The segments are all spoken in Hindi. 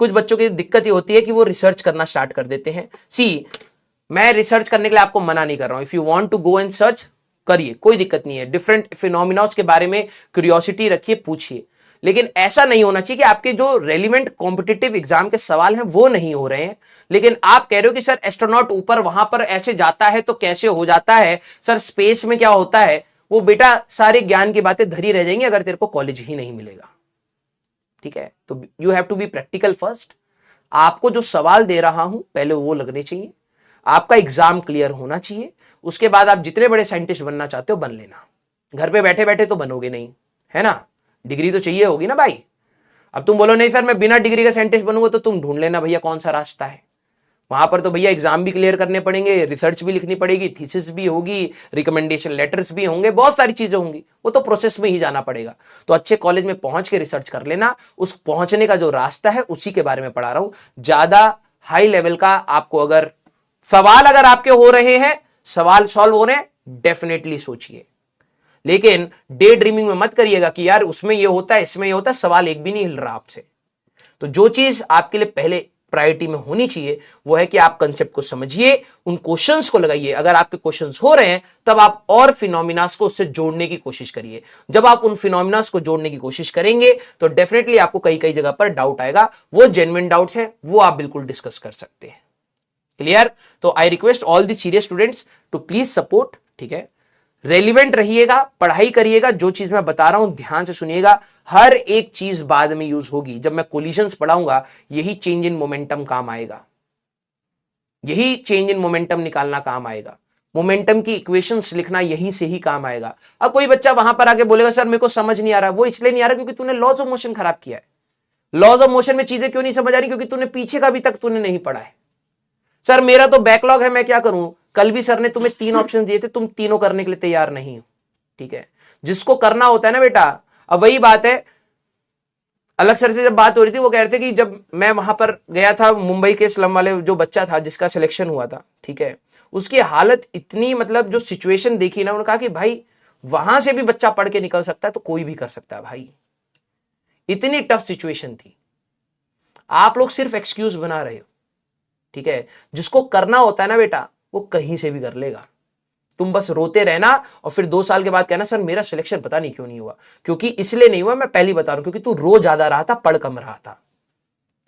कुछ बच्चों की दिक्कत ये होती है कि वो रिसर्च करना स्टार्ट कर देते हैं। सी, मैं रिसर्च करने के लिए आपको मना नहीं कर रहा हूं, if you want to go and search करिए, कोई दिक्कत नहीं है, डिफरेंट फिनोमिना के बारे में क्यूरियोसिटी रखिए, पूछिए, लेकिन ऐसा नहीं होना चाहिए कि आपके जो रेलिवेंट कॉम्पिटिटिव एग्जाम के सवाल हैं वो नहीं हो रहे हैं, लेकिन आप कह रहे हो कि सर एस्ट्रोनॉट ऊपर वहां पर ऐसे जाता है तो कैसे हो जाता है, सर स्पेस में क्या होता है, वो बेटा सारे ज्ञान की बातें धरी रह जाएंगी अगर तेरे को कॉलेज ही नहीं मिलेगा। ठीक है, तो you have to be practical first. आपको जो सवाल दे रहा हूं पहले वो लगने चाहिए, आपका एग्जाम क्लियर होना चाहिए, उसके बाद आप जितने बड़े साइंटिस्ट बनना चाहते हो बन लेना। घर पे बैठे बैठे तो बनोगे नहीं, है ना, डिग्री तो चाहिए होगी ना भाई। अब तुम बोलो नहीं सर मैं बिना डिग्री का साइंटिस्ट बनूंगा, तो तुम ढूंढ लेना भैया कौन सा रास्ता है। वहां पर तो भैया एग्जाम भी क्लियर करने पड़ेंगे, रिसर्च भी लिखनी पड़ेगी, थीसिस भी होगी, रिकमेंडेशन लेटर्स भी होंगे, बहुत सारी चीजें होंगी, वो तो प्रोसेस में ही जाना पड़ेगा। तो अच्छे कॉलेज में पहुंच के रिसर्च कर लेना, उस पहुंचने का जो रास्ता है उसी के बारे में पढ़ा रहा हूं। ज्यादा हाई लेवल का आपको अगर सवाल अगर आपके हो रहे हैं, सवाल सॉल्व हो रहे हैं, डेफिनेटली सोचिए, लेकिन डे ड्रीमिंग में मत करिएगा कि यार उसमें ये होता है इसमें ये होता है, सवाल एक भी नहीं हिल रहा आपसे। तो जो चीज आपके लिए पहले प्रायोरिटी में होनी चाहिए वो है कि आप कंसेप्ट को समझिए, उन क्वेश्चंस को लगाइए, अगर आपके क्वेश्चंस हो रहे हैं तब आप और फिनोमिनास को उससे जोड़ने की कोशिश करिए। जब आप उन फिनोमिनास को जोड़ने की कोशिश करेंगे तो डेफिनेटली आपको कई कई जगह पर डाउट आएगा, वो जेन्युइन डाउट्स है, वो आप बिल्कुल डिस्कस कर सकते हैं। क्लियर? तो I request all the serious students to please support. ठीक है, रेलिवेंट रहिएगा, पढ़ाई करिएगा, जो चीज मैं बता रहा हूं ध्यान से सुनिएगा, हर एक चीज बाद में यूज होगी। जब मैं कोलिजन्स पढ़ाऊंगा यही चेंज इन मोमेंटम काम आएगा, यही चेंज इन मोमेंटम निकालना काम आएगा, मोमेंटम की इक्वेशंस लिखना यहीं से ही काम आएगा। अब कोई बच्चा वहां पर आके बोलेगा सर मेरे को समझ नहीं आ रहा, वो इसलिए नहीं आ रहा क्योंकि तूने लॉज ऑफ मोशन खराब किया है। लॉज ऑफ मोशन में चीजें क्यों नहीं समझ आ रही? क्योंकि तूने पीछे का अभी तक तूने नहीं पढ़ा है। सर मेरा तो बैकलॉग है, मैं क्या करूं? कल भी सर ने तुम्हें 3 ऑप्शन दिए थे, तुम तीनों करने के लिए तैयार नहीं हो। ठीक है, जिसको करना होता है ना बेटा, अब वही बात है, अलग सर से जब बात हो रही थी वो कह रहे थे कि जब मैं वहां पर गया था मुंबई के स्लम वाले जो बच्चा था जिसका सिलेक्शन हुआ था, ठीक है, उसकी हालत इतनी, मतलब जो सिचुएशन देखी ना, उन्होंने कहा कि भाई वहां से भी बच्चा पढ़ के निकल सकता है तो कोई भी कर सकता है भाई, इतनी टफ सिचुएशन थी। आप लोग सिर्फ एक्सक्यूज बना रहे हो। ठीक है, जिसको करना होता है ना बेटा वो कहीं से भी कर लेगा। तुम बस रोते रहना और फिर 2 साल के बाद कहना सर मेरा सिलेक्शन पता नहीं क्यों नहीं हुआ। क्योंकि इसलिए नहीं हुआ, मैं पहले बता रहा हूं, क्योंकि तू रो ज्यादा रहा था, पढ़ कम रहा था।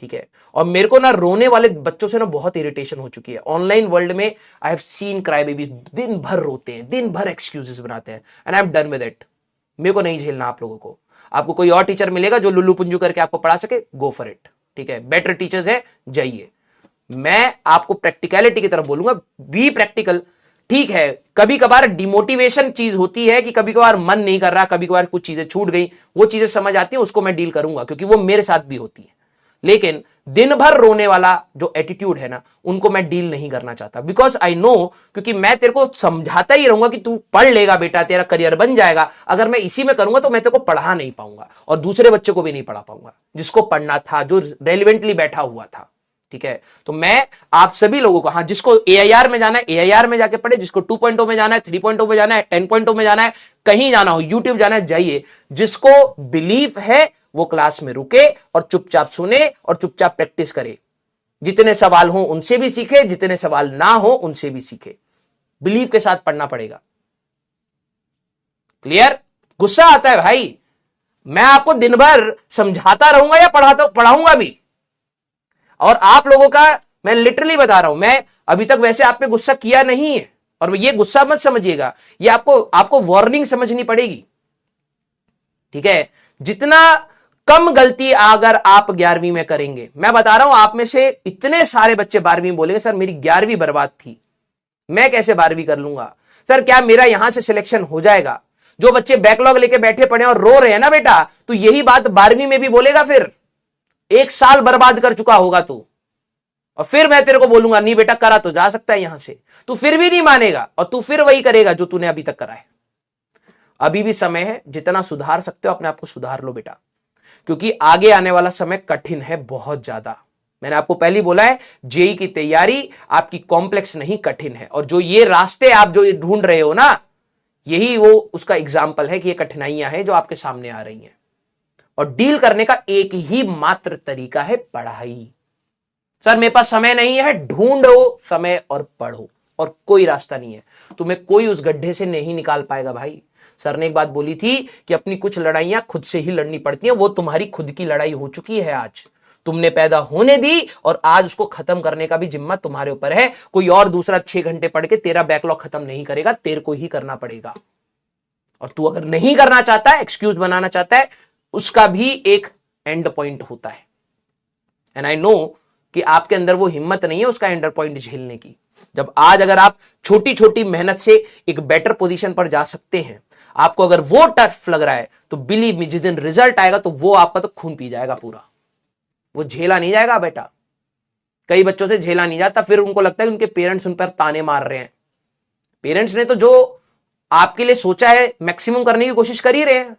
ठीक है, और मेरे को ना रोने वाले बच्चों से ना बहुत इरिटेशन हो चुकी है। ऑनलाइन वर्ल्ड में I have seen cry baby, दिन भर रोते हैं, दिन भर एक्सक्यूजेस बनाते हैं, and I am done with it. मेरे को नहीं झेलना आप लोगों को। आपको कोई और टीचर मिलेगा जो लुल्लू पुंजू करके आपको पढ़ा सके, गो फॉर इट। ठीक है, बेटर टीचर्स है, जाइए। मैं आपको प्रैक्टिकलिटी की तरफ बोलूंगा, बी प्रैक्टिकल। ठीक है, कभी कभार डिमोटिवेशन चीज होती है कि कभी कभार मन नहीं कर रहा, कभी कभार कुछ चीजें छूट गई, वो चीजें समझ आती है, उसको मैं डील करूंगा क्योंकि वो मेरे साथ भी होती है। लेकिन दिन भर रोने वाला जो एटीट्यूड है ना, उनको मैं डील नहीं करना चाहता, बिकॉज आई नो, क्योंकि मैं तेरे को समझाता ही रहूंगा कि तू पढ़ लेगा बेटा, तेरा करियर बन जाएगा। अगर मैं इसी में करूंगा तो मैं तेरे को पढ़ा नहीं पाऊंगा और दूसरे बच्चों को भी नहीं पढ़ा पाऊंगा जिसको पढ़ना था, जो रेलिवेंटली बैठा हुआ था। ठीक है, तो मैं आप सभी लोगों को, हाँ जिसको AIR में जाना है AIR में जाके पढ़े, जिसको 2.0 में जाना है, 3.0 में जाना है, 10.0 में जाना है, कहीं जाना हो, YouTube जाना है, जाइए। जिसको बिलीफ है वो क्लास में रुके और चुपचाप सुने और चुपचाप प्रैक्टिस करे। जितने सवाल हो उनसे भी सीखे, जितने सवाल ना हो उनसे भी सीखे। बिलीफ के साथ पढ़ना पड़ेगा। क्लियर? गुस्सा आता है भाई, मैं आपको दिन भर समझाता रहूंगा या पढ़ाऊंगा भी, और आप लोगों का मैं लिटरली बता रहा हूं, मैं अभी तक वैसे आप पे गुस्सा किया नहीं है, और ये गुस्सा मत समझिएगा, ये आपको वार्निंग समझनी पड़ेगी। ठीक है, जितना कम गलती अगर आप 11वीं में करेंगे, मैं बता रहा हूं आप में से इतने सारे बच्चे 12वीं में बोलेंगे सर मेरी 11वीं बर्बाद थी, मैं कैसे 12वीं कर लूंगा, सर क्या मेरा यहां से सिलेक्शन हो जाएगा। जो बच्चे बैकलॉग लेके बैठे पड़े और रो रहे हैं ना बेटा, तो यही बात 12वीं में भी बोलेगा, फिर 1 साल बर्बाद कर चुका होगा तू, और फिर मैं तेरे को बोलूंगा नहीं बेटा करा तो जा सकता है यहां से, तू फिर भी नहीं मानेगा और तू फिर वही करेगा जो तूने अभी तक करा है। अभी भी समय है, जितना सुधार सकते हो अपने आप को सुधार लो बेटा, क्योंकि आगे आने वाला समय कठिन है बहुत ज्यादा। मैंने आपको पहले ही बोला है, जेई की तैयारी आपकी कॉम्प्लेक्स नहीं कठिन है, और जो ये रास्ते आप जो ढूंढ रहे हो ना, यही वो उसका एग्जाम्पल है कि ये कठिनाइयां हैं जो आपके सामने आ रही हैं। और डील करने का एक ही मात्र तरीका है पढ़ाई। सर मेरे पास समय नहीं है, ढूंढो समय और पढ़ो, और कोई रास्ता नहीं है, तुम्हें कोई उस गड्ढे से नहीं निकाल पाएगा भाई। सर ने एक बात बोली थी कि अपनी कुछ लड़ाइयां खुद से ही लड़नी पड़ती हैं, वो तुम्हारी खुद की लड़ाई हो चुकी है। आज तुमने पैदा होने दी और आज उसको खत्म करने का भी जिम्मा तुम्हारे ऊपर है। कोई और दूसरा 6 घंटे पढ़ के तेरा बैकलॉग खत्म नहीं करेगा, तेरे को ही करना पड़ेगा। और तू अगर नहीं करना चाहता है, एक्सक्यूज बनाना चाहता है, उसका भी एक एंड पॉइंट होता है। एंड आई नो कि आपके अंदर वो हिम्मत नहीं है उसका एंड पॉइंट झेलने की। जब आज अगर आप छोटी छोटी मेहनत से एक बेटर पोजीशन पर जा सकते हैं, आपको अगर वो टफ लग रहा है, तो बिलीव मी, जिस दिन रिजल्ट आएगा तो वो आपका तो खून पी जाएगा पूरा। वो झेला नहीं जाएगा बेटा। कई बच्चों से झेला नहीं जाता, फिर उनको लगता है कि उनके पेरेंट्स उन पर ताने मार रहे हैं। पेरेंट्स ने तो जो आपके लिए सोचा है मैक्सिमम करने की कोशिश कर ही रहे हैं,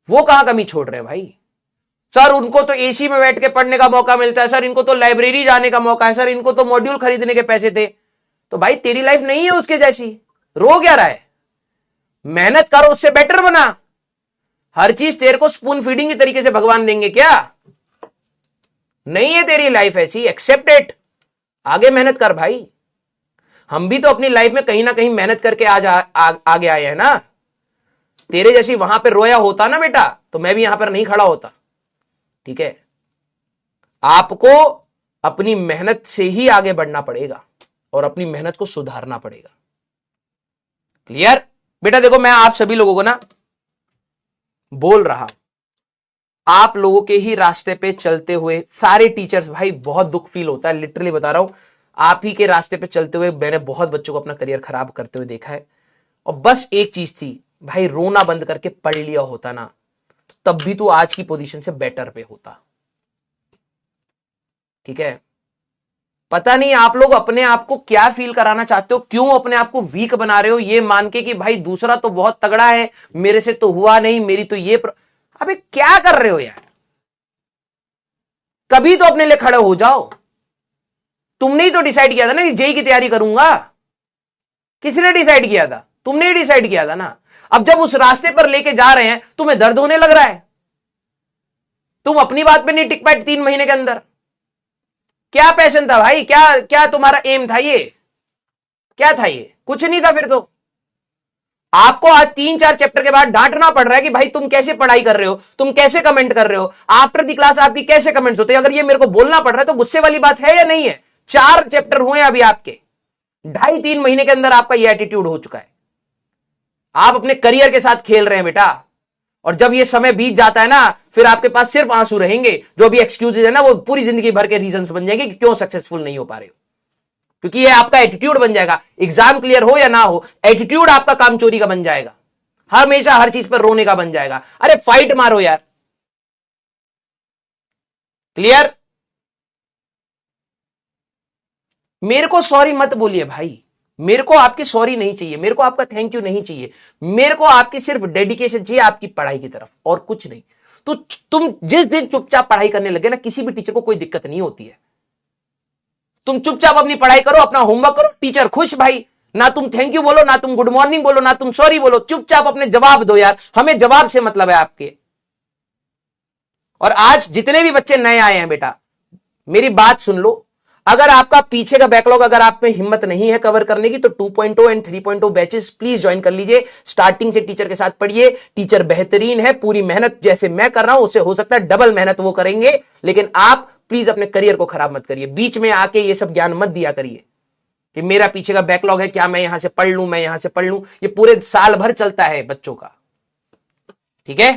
वो कहां कमी छोड़ रहे हैं भाई। सर उनको तो एसी में बैठ के पढ़ने का मौका मिलता है, सर इनको तो लाइब्रेरी जाने का मौका है, सर इनको तो मॉड्यूल खरीदने के पैसे थे। तो भाई तेरी लाइफ नहीं है उसके जैसी, रो क्या रहा है? मेहनत करो, उससे बेटर बना। हर चीज तेरे को स्पून फीडिंग के तरीके से भगवान देंगे क्या? नहीं है तेरी लाइफ ऐसी, एक्सेप्ट इट। आगे मेहनत कर भाई। हम भी तो अपनी लाइफ में कहीं ना कहीं मेहनत करके आज आगे आए हैं ना। तेरे जैसी वहां पे रोया होता ना बेटा, तो मैं भी यहां पर नहीं खड़ा होता। ठीक है, आपको अपनी मेहनत से ही आगे बढ़ना पड़ेगा और अपनी मेहनत को सुधारना पड़ेगा। क्लियर बेटा? देखो मैं आप सभी लोगों को ना बोल रहा, आप लोगों के ही रास्ते पे चलते हुए सारे टीचर्स, भाई बहुत दुख फील होता है, लिटरली बता रहा हूं। आप ही के रास्ते पे चलते हुए मैंने बहुत बच्चों को अपना करियर खराब करते हुए देखा है। और बस एक चीज थी भाई, रोना बंद करके पढ़ लिया होता ना, तो तब भी तू आज की पोजीशन से बेटर पे होता। ठीक है, पता नहीं आप लोग अपने आप को क्या फील कराना चाहते हो, क्यों अपने आप को वीक बना रहे हो, ये मान के कि भाई दूसरा तो बहुत तगड़ा है, मेरे से तो हुआ नहीं, मेरी तो ये अबे क्या कर रहे हो यार? कभी तो अपने लिए खड़े हो जाओ। तुमने ही तो डिसाइड किया था ना कि जेई की तैयारी करूंगा। किसने डिसाइड किया था? तुमने ही डिसाइड किया था ना। अब जब उस रास्ते पर लेके जा रहे हैं, तुम्हें दर्द होने लग रहा है। तुम अपनी बात पे नहीं टिक पाए 3 महीने के अंदर। क्या पैशन था भाई? क्या क्या तुम्हारा एम था? ये क्या था? ये कुछ नहीं था। फिर तो आपको आज 3-4 चैप्टर के बाद डांटना पड़ रहा है कि भाई तुम कैसे पढ़ाई कर रहे हो, तुम कैसे कमेंट कर रहे हो, आफ्टर द क्लास आपकी कैसे कमेंट्स होते हैं। अगर ये मेरे को बोलना पड़ रहा है तो गुस्से वाली बात है या नहीं है? 4 चैप्टर हुए अभी आपके, 2.5-3 महीने के अंदर आपका ये एटीट्यूड हो चुका है। आप अपने करियर के साथ खेल रहे हैं बेटा। और जब ये समय बीत जाता है ना, फिर आपके पास सिर्फ आंसू रहेंगे। जो भी एक्सक्यूजेज है ना, वो पूरी जिंदगी भर के रीजंस बन जाएंगे कि क्यों सक्सेसफुल नहीं हो पा रहे हो। क्योंकि ये आपका एटीट्यूड बन जाएगा। एग्जाम क्लियर हो या ना हो, एटीट्यूड आपका काम चोरी का बन जाएगा। हमेशा हर चीज पर रोने का बन जाएगा। अरे फाइट मारो यार। क्लियर? मेरे को सॉरी मत बोलिए भाई, मेरे को आपकी सॉरी नहीं चाहिए, मेरे को आपका थैंक यू नहीं चाहिए। मेरे को आपकी सिर्फ डेडिकेशन चाहिए आपकी पढ़ाई की तरफ, और कुछ नहीं। तो तुम जिस दिन चुपचाप पढ़ाई करने लगे ना, किसी भी टीचर को कोई दिक्कत नहीं होती है। तुम चुपचाप अपनी पढ़ाई करो, अपना होमवर्क करो, टीचर खुश भाई। ना तुम थैंक यू बोलो, ना तुम गुड मॉर्निंग बोलो, ना तुम सॉरी बोलो, चुपचाप अपने जवाब दो यार। हमें जवाब से मतलब है आपके। और आज जितने भी बच्चे नए आए हैं बेटा, मेरी बात सुन लो। अगर आपका पीछे का बैकलॉग, अगर आप में हिम्मत नहीं है कवर करने की, तो 2.0 एंड 3.0 बैचेस प्लीज ज्वाइन कर लीजिए। स्टार्टिंग से टीचर के साथ पढ़िए। टीचर बेहतरीन है, पूरी मेहनत जैसे मैं कर रहा हूं उससे हो सकता है डबल मेहनत वो करेंगे। लेकिन आप प्लीज अपने करियर को खराब मत करिए। बीच में आके ये सब ज्ञान मत दिया करिए कि मेरा पीछे का बैकलॉग है, क्या मैं यहां से पढ़ लूं, मैं यहां से पढ़ लूं। ये पूरे साल भर चलता है बच्चों का। ठीक है?